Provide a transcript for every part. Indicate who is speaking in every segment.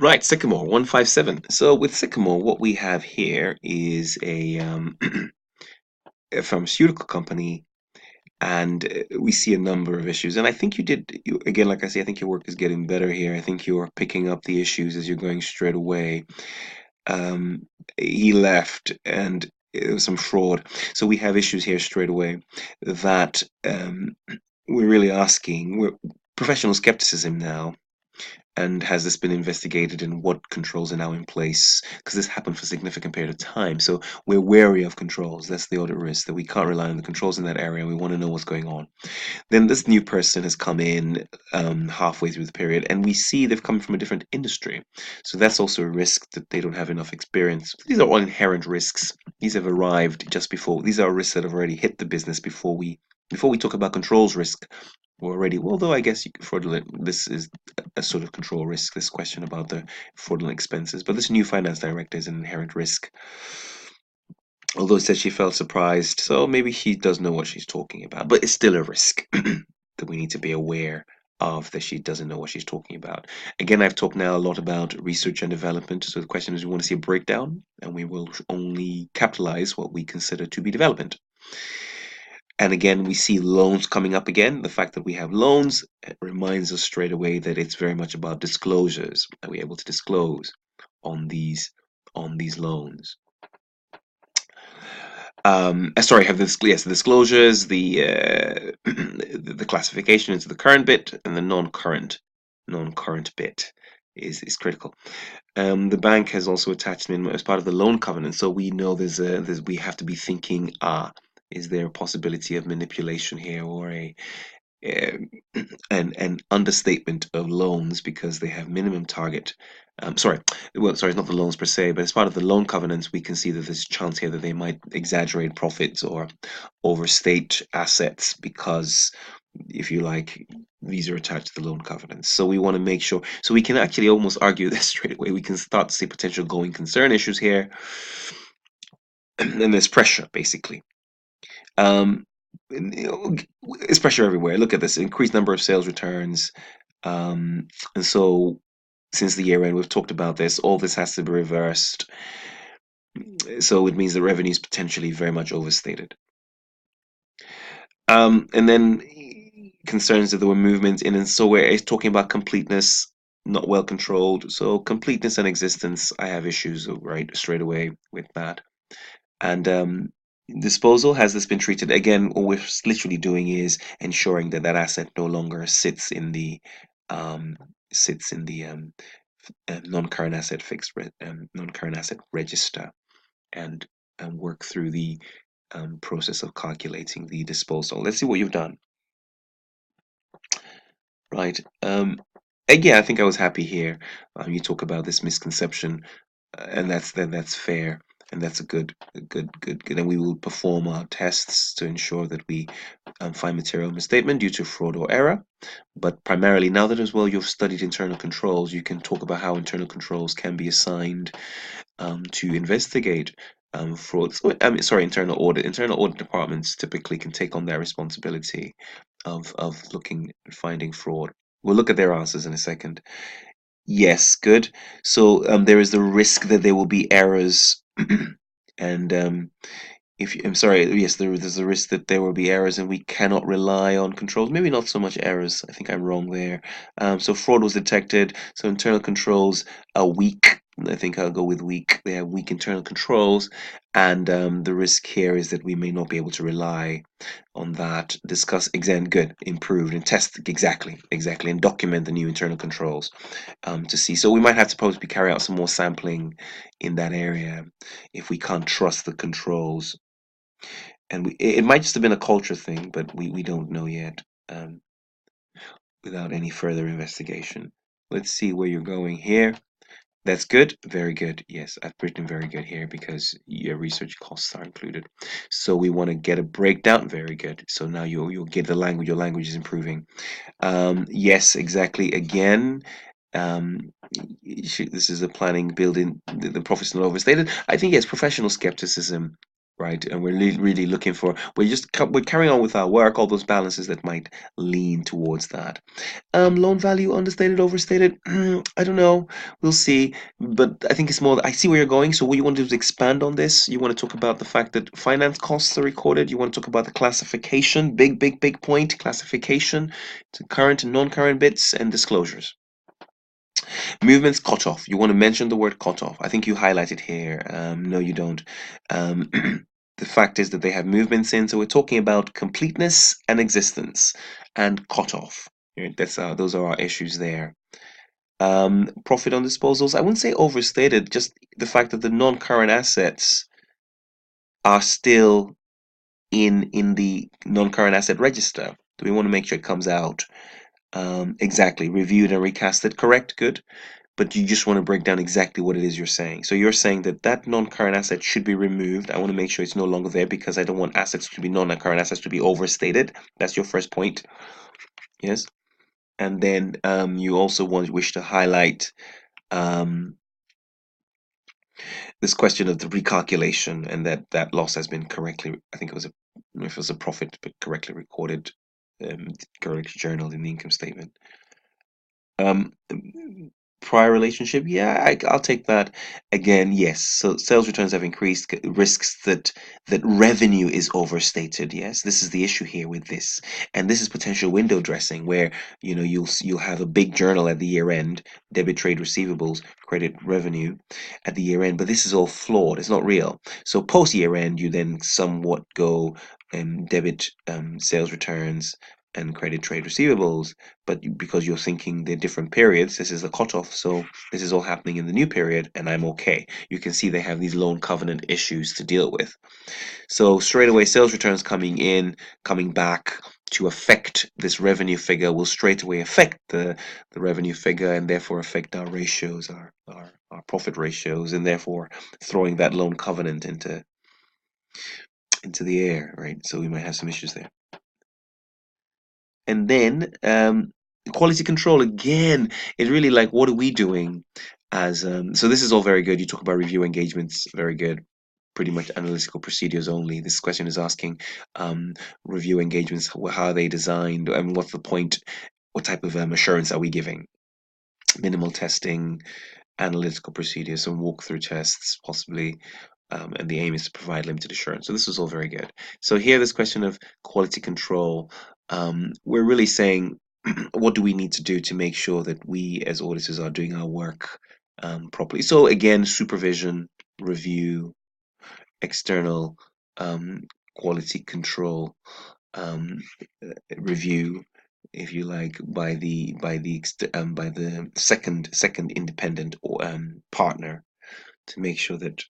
Speaker 1: Right, Sycamore 157. So with Sycamore, what we have here is a pharmaceutical company, and we see a number of issues. And I think again, like I say, I think your work is getting better here. I think you're picking up the issues as you're going straight away. Um, he left, and it was some fraud. So we have issues here straight away that we're really asking. We're professional skepticism now. And has this been investigated, and what controls are now in place? Because this happened for a significant period of time. So we're wary of controls. That's the audit risk, that we can't rely on the controls in that area. We want to know what's going on. Then this new person has come in halfway through the period, and we see they've come from a different industry. So that's also a risk, that they don't have enough experience. These are all inherent risks. These have arrived just before. These are risks that have already hit the business before we talk about controls risk. We're already, although I guess fraudulent, this is a sort of control risk, this question about the fraudulent expenses. But this new finance director is an inherent risk. Although it said she felt surprised, so maybe she does know what she's talking about, but it's still a risk that we need to be aware of, that she doesn't know what she's talking about. Again, I've talked now a lot about research and development, so the question is, we want to see a breakdown, and we will only capitalize what we consider to be development. And again, we see loans coming up again. The fact that we have loans reminds us straight away that it's very much about disclosures. Are we able to disclose on these loans? Sorry, have this, yes, the disclosures, the classification into the current bit, and the non-current bit is critical. The bank has also attached them as part of the loan covenant, so we know we have to be thinking, is there a possibility of manipulation here, or um, an understatement of loans because they have minimum target. Sorry, well, sorry, it's not the loans per se, but as part of the loan covenants, we can see that there's a chance here that they might exaggerate profits or overstate assets because, if you like, these are attached to the loan covenants. So we want to make sure, so we can actually almost argue this straight away. We can start to see potential going concern issues here, and there's pressure basically. Um, it's pressure everywhere. Look at this increased number of sales returns. And so, since the year end, we've talked about this. All this has to be reversed. So it means the revenue is potentially very much overstated. And then concerns that there were movements in, and so we're talking about completeness, not well controlled. So completeness and existence, I have issues right straight away with that. And disposal, has this been treated? Again, all we're literally doing is ensuring that that asset no longer um, sits in the non-current asset non-current asset register, and work through the process of calculating the disposal. Let's see what you've done. Right. Again, I think I was happy here. You talk about this misconception, and that's fair, and that's a good. And we will perform our tests to ensure that we find material misstatement due to fraud or error. But primarily, now that as well you've studied internal controls, you can talk about how internal controls can be assigned to investigate fraud. Sorry, internal audit. Internal audit departments typically can take on that responsibility of looking and finding fraud. We'll look at their answers in a second. Yes, good. So there is the risk that there will be errors, and if you, I'm sorry, yes, there's a risk that there will be errors, and we cannot rely on controls. Maybe not so much errors. I think I'm wrong there. So fraud was detected. So internal controls are weak. I think I'll go with weak. They have weak internal controls, and the risk here is that we may not be able to rely on that. Discuss, exam, good, improved, and test exactly, and document the new internal controls to see. So we might have to probably carry out some more sampling in that area if we can't trust the controls, and it might just have been a culture thing, but we don't know yet um, without any further investigation. Let's see where you're going here. That's good. Very good. Yes, I've written very good here because your research costs are included. So we want to get a breakdown. Very good. So now you'll get the language. Your language is improving. Yes, exactly. Again, this is a planning building. The profit's not overstated. I think yes, professional skepticism right? And we're really looking for, we're carrying on with our work, all those balances that might lean towards that. Loan value understated, overstated. I don't know. We'll see. But I think it's more. I see where you're going. So what you want to do is expand on this. You want to talk about the fact that finance costs are recorded. You want to talk about the classification. Big point. Classification to current and non-current bits and disclosures. Movements cut off. You want to mention the word cut off. I think you highlight it here. No, you don't. Um, the fact is that they have movements in. So we're talking about completeness and existence and cut off. Right? Those are our issues there. Profit on disposals. I wouldn't say overstated. Just the fact that the non-current assets are still in the non-current asset register. Do we want to make sure it comes out? Exactly. Reviewed and recasted. Correct. Good. But you just want to break down exactly what it is you're saying. So you're saying that that non-current asset should be removed. I want to make sure it's no longer there because I don't want assets to be non-current assets to be overstated. That's your first point. Yes. And then you also wish to highlight um, this question of the recalculation and that loss has been correctly, I think it was if it was a profit, but correctly recorded, correctly journaled in the income statement. Um, Prior relationship, yeah, I'll take that. Again, yes. So sales returns have increased. Risks that revenue is overstated. Yes, this is the issue here with this, and this is potential window dressing, where you'll have a big journal at the year end, debit trade receivables, credit revenue, at the year end, but this is all flawed. It's not real. So post year end, you then somewhat go debit sales returns and credit trade receivables, but because you're thinking they're different periods, this is a cutoff, so this is all happening in the new period, and I'm okay. You can see they have these loan covenant issues to deal with. So straight away, sales returns coming back to affect this revenue figure will straight away affect the revenue figure and therefore affect our ratios, our profit ratios, and therefore throwing that loan covenant into the air, right? So we might have some issues there. And then quality control again is really like, what are we doing as so this is all very good. You talk about review engagements, very good. Pretty much analytical procedures only. This question is asking review engagements, how are they designed and what's the point, what type of assurance are we giving? Minimal testing, analytical procedures, some walkthrough tests, possibly, and the aim is to provide limited assurance. So this was all very good. So here, this question of quality control, we're really saying, what do we need to do to make sure that we as auditors are doing our work properly? So again, supervision, review, external quality control, um, review, if you like, by the second independent or partner to make sure that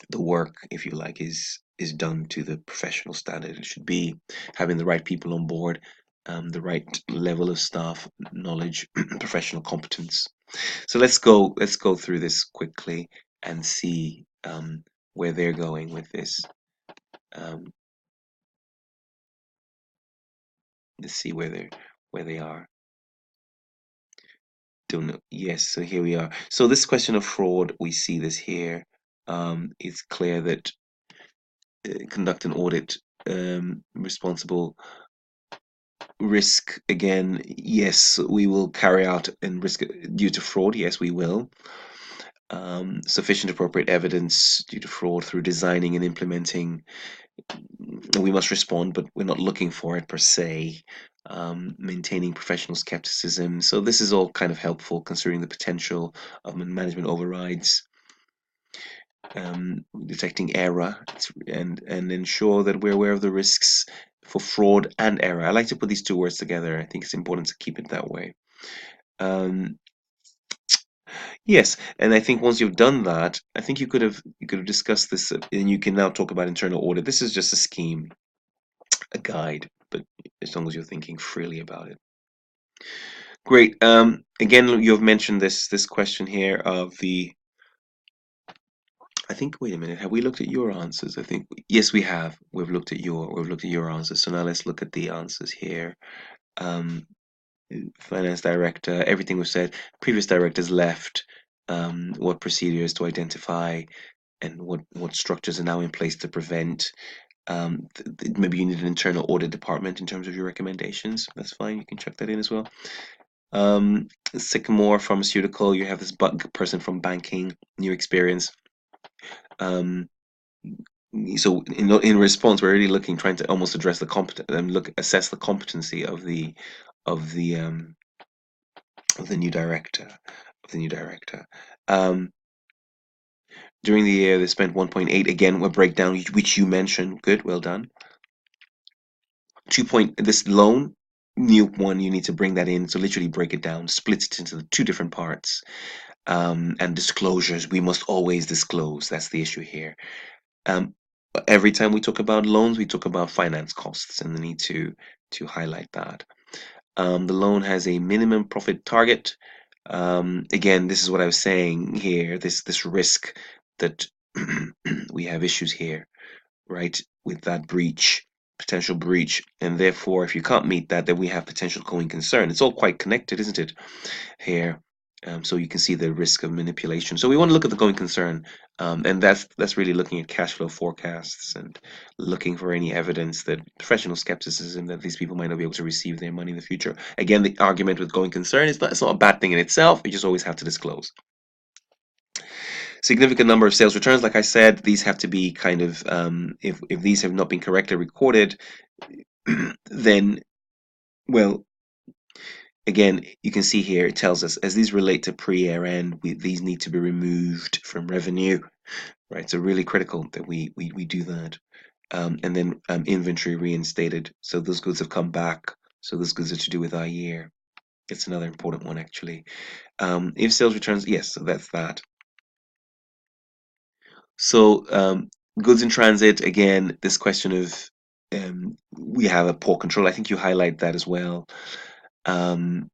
Speaker 1: the work, if you like, is done to the professional standard it should be, having the right people on board, the right level of staff knowledge, professional competence. So let's go through this quickly and see where they're going with this. Um, let's see where they are. Don't know. Yes, so here we are. So this question of fraud, we see this here. It's clear that conduct an audit, responsible risk again. Yes, we will carry out and risk due to fraud. Yes, we will. Sufficient appropriate evidence due to fraud through designing and implementing. We must respond, but we're not looking for it per se. Maintaining professional skepticism. So this is all kind of helpful considering the potential of management overrides. Detecting error and ensure that we're aware of the risks for fraud and error. I like to put these two words together. I think it's important to keep it that way. Um, yes, and I think once you've done that, I think you could have discussed this, and you can now talk about internal audit. This is just a scheme, a guide, but as long as you're thinking freely about it. Great. Again, you've mentioned this question here of the. I think. Wait a minute. Have we looked at your answers? I think yes, we have. We've looked at your answers. So now let's look at the answers here. Um, Finance director. Everything we've said. Previous directors left. What procedures to identify and what structures are now in place to prevent. Maybe you need an internal audit department in terms of your recommendations. That's fine. You can check that in as well. Sycamore Pharmaceutical, you have this person from banking, new experience. So in response, we're really trying to almost address the assess the competency of of the um, the new director. Um, During the year, they spent 1.8. Again, a breakdown which you mentioned. Good, well done. 2 point. This loan, new one. You need to bring that in. So literally break it down, split it into the two different parts. And disclosures. We must always disclose. That's the issue here. Um, every time we talk about loans, we talk about finance costs, and the need to highlight that. The loan has a minimum profit target. Again, this is what I was saying here. This risk that we have issues here, right, with that potential breach, and therefore, if you can't meet that, then we have potential going concern. It's all quite connected, isn't it? Here. So you can see the risk of manipulation. So we want to look at the going concern, and that's really looking at cash flow forecasts and looking for any evidence that professional skepticism that these people might not be able to receive their money in the future. Again, the argument with going concern is it's not a bad thing in itself. We just always have to disclose. Significant number of sales returns, like I said, these have to be kind of if these have not been correctly recorded, then well, again, you can see here it tells us as these relate to pre-year end, these need to be removed from revenue, right? So really critical that we do that. And then inventory reinstated. So those goods have come back. So those goods are to do with our year. It's another important one actually. If sales returns, yes, so that's that. So goods in transit, again, this question of we have a poor control. I think you highlight that as well. Um,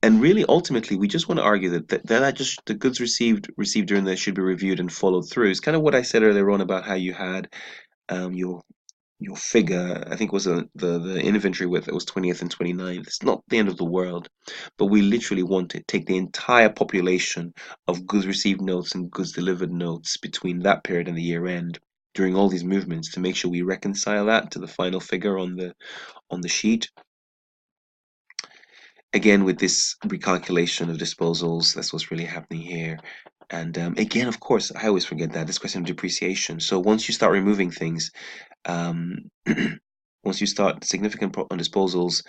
Speaker 1: and really, ultimately, we just want to argue that just the goods received during this should be reviewed and followed through. It's kind of what I said earlier on about how you had um, your your figure. I think was the inventory width that was 20th and 29th. It's not the end of the world, but we literally want to take the entire population of goods received notes and goods delivered notes between that period and the year end during all these movements to make sure we reconcile that to the final figure on the sheet. Again, with this recalculation of disposals, that's what's really happening here. And again, of course, I always forget that this question of depreciation. So once you start removing things, um, once you start significant on disposals,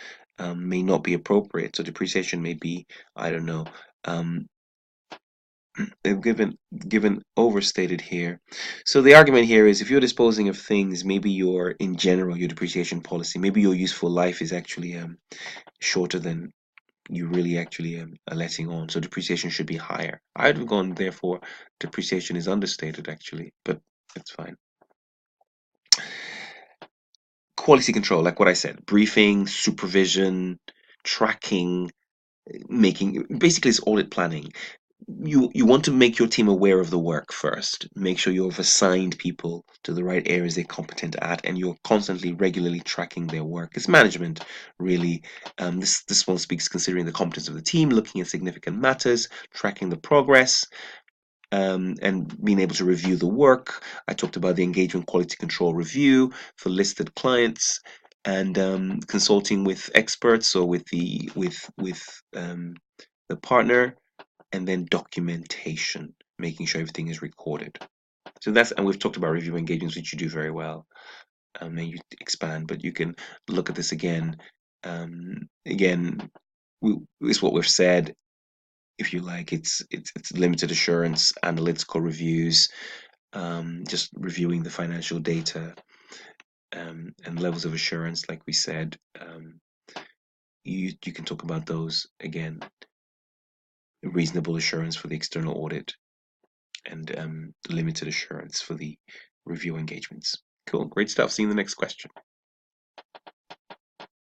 Speaker 1: may not be appropriate. So depreciation may be, I don't know, um, they've given overstated here. So the argument here is if you're disposing of things, maybe in general your depreciation policy, maybe your useful life is actually shorter than you really actually are letting on. So depreciation should be higher. I'd have gone, therefore, depreciation is understated actually, but it's fine. Quality control, like what I said, briefing, supervision, tracking, making basically it's audit planning. You want to make your team aware of the work first. Make sure you've assigned people to the right areas they're competent at, and you're constantly, regularly tracking their work. It's management, really. This one speaks considering the competence of the team, looking at significant matters, tracking the progress, and being able to review the work. I talked about the engagement quality control review for listed clients, and consulting with experts or with the partner, and then documentation, making sure everything is recorded. So and we've talked about review engagements, which you do very well, and you expand, but you can look at this again. Again, it's what we've said. If you like, it's limited assurance, analytical reviews, just reviewing the financial data, and levels of assurance, like we said. You can talk about those again. Reasonable assurance for the external audit, and limited assurance for the review engagements. Cool, great stuff. See you in the next question.